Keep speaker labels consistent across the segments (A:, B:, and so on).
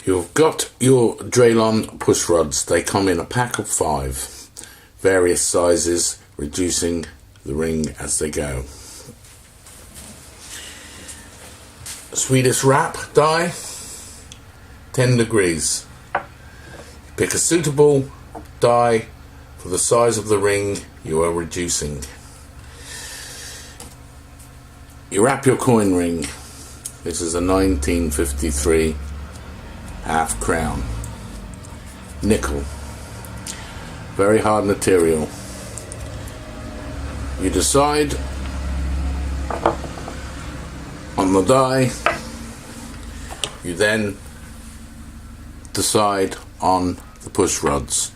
A: You've got your Delrin push rods. They come in a pack of 5, various sizes, reducing the ring as they go. Swedish wrap die, 10 degrees. Pick a suitable die for the size of the ring you are reducing. You wrap your coin ring. This is a 1953 half crown. Nickel. Very hard material. You decide on the die. You then decide on the push rods.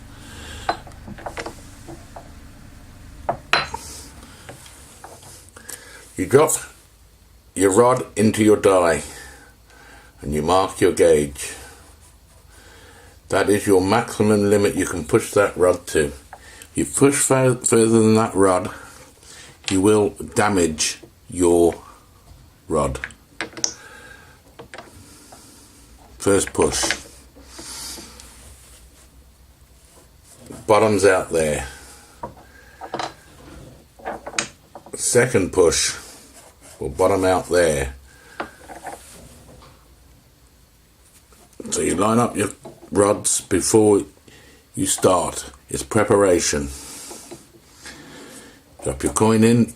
A: You drop your rod into your die and you mark your gauge. That is your maximum limit you can push that rod to. If you push further than that rod, you will damage your rod. First push. Bottom's out there. Second push will bottom out there. So you line up your rods before you start. It's preparation. Drop your coin in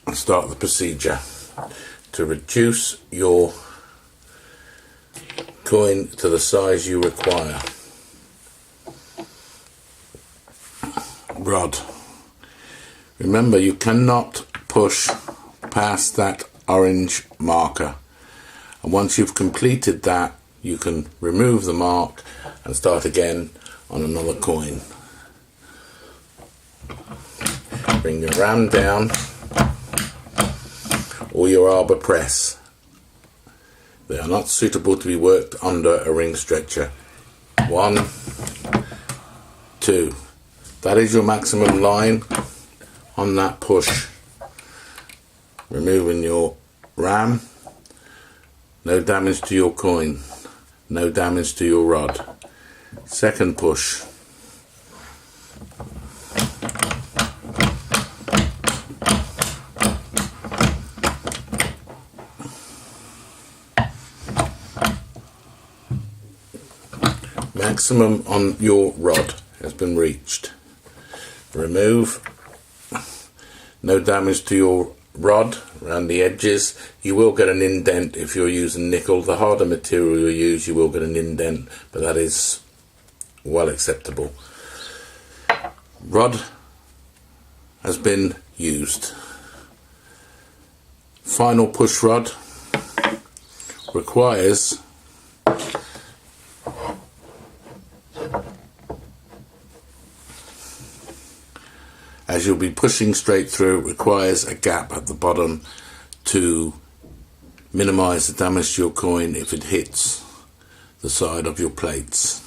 A: and start the procedure to reduce your coin to the size you require. Rod. Remember, you cannot push past that orange marker, and once you've completed that, you can remove the mark and start again on another coin. Bring your ram down or your arbor press. They are not suitable to be worked under a ring stretcher. 1, 2. That is your maximum line on that push. Removing your ram. No damage to your coin. No damage to your rod. Second push. Maximum on your rod has been reached. Remove. No damage to your rod around the edges. You will get an indent if you're using nickel. The harder material you use, you will get an indent, but that is well acceptable. Rod has been used. Final push rod requires as you'll be pushing straight through, it requires a gap at the bottom to minimize the damage to your coin if it hits the side of your plates.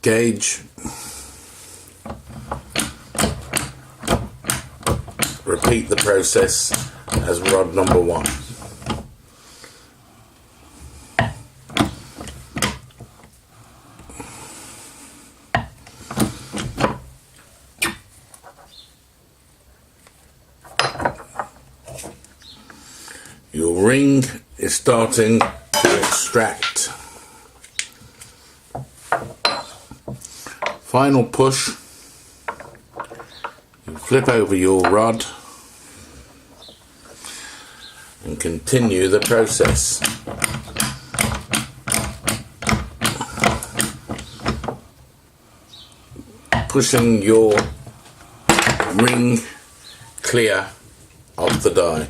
A: Gauge. Repeat the process as rod number 1. Your ring is starting to extract. Final push. You flip over your rod and continue the process. Pushing your ring clear of the die.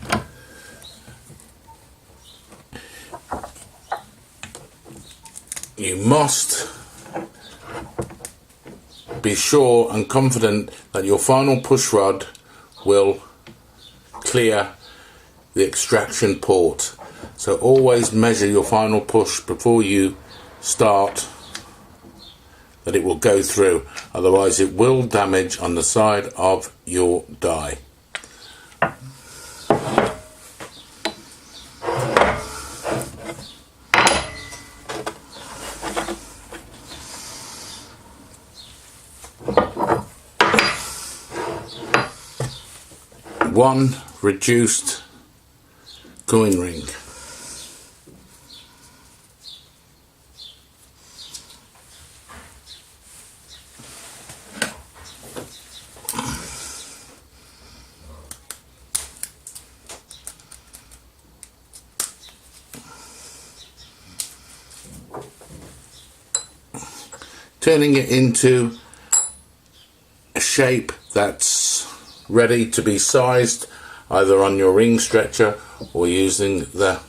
A: You must be sure and confident that your final push rod will clear the extraction port. So always measure your final push before you start, that it will go through, otherwise it will damage on the side of your die. One reduced coin ring. Turning it into a shape that's ready to be sized, either on your ring stretcher or using the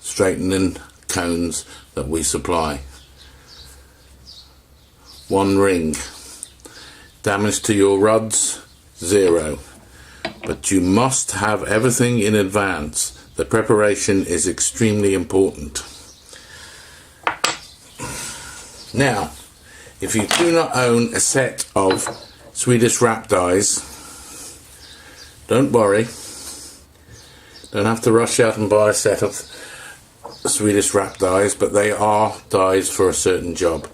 A: straightening cones that we supply. One ring. Damage to your rods, 0. But you must have everything in advance. The preparation is extremely important. Now, if you do not own a set of Swedish wrap dies, don't worry. Don't have to rush out and buy a set of Swedish wrap dies, but they are dies for a certain job.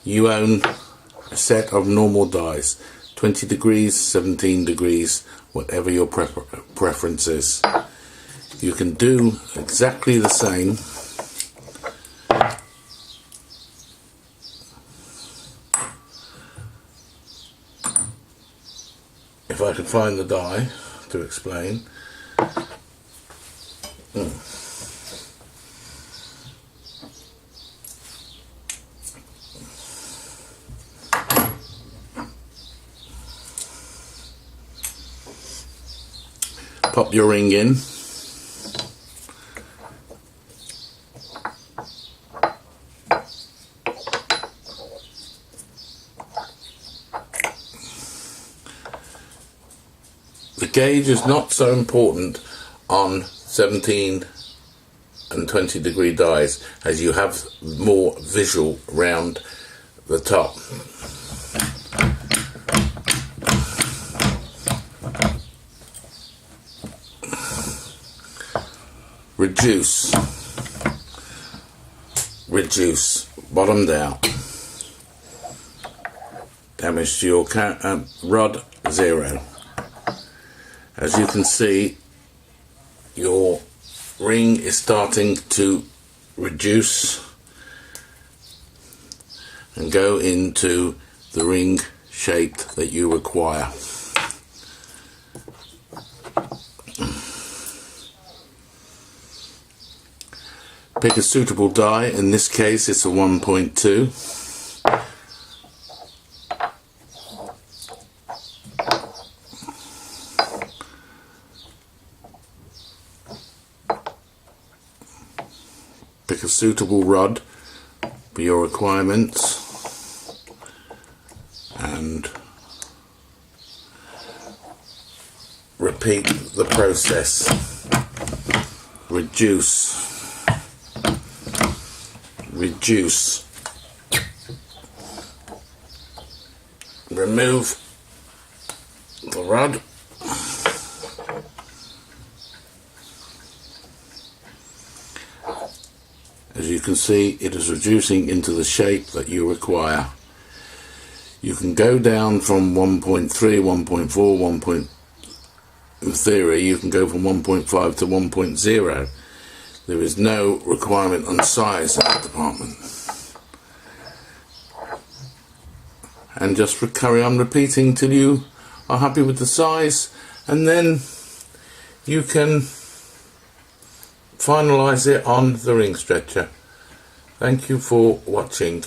A: You own a set of normal dies, 20 degrees, 17 degrees, whatever your preference is. You can do exactly the same. If I could find the die to explain. Pop your ring in. The gauge is not so important on 17 and 20 degree dies, as you have more visual round the top. Reduce, bottomed out. Damage to your rod, 0. As you can see, your ring is starting to reduce and go into the ring shape that you require. Pick a suitable die. In this case it's a 1.2. Pick a suitable rod for your requirements and repeat the process. Reduce, remove the rod, as you can see, it is reducing into the shape that you require. You can go down from 1.3, 1.4, in theory you can go from 1.5 to 1.0. There is no requirement on size in that department. And just carry on repeating till you are happy with the size, and then you can finalize it on the ring stretcher. Thank you for watching.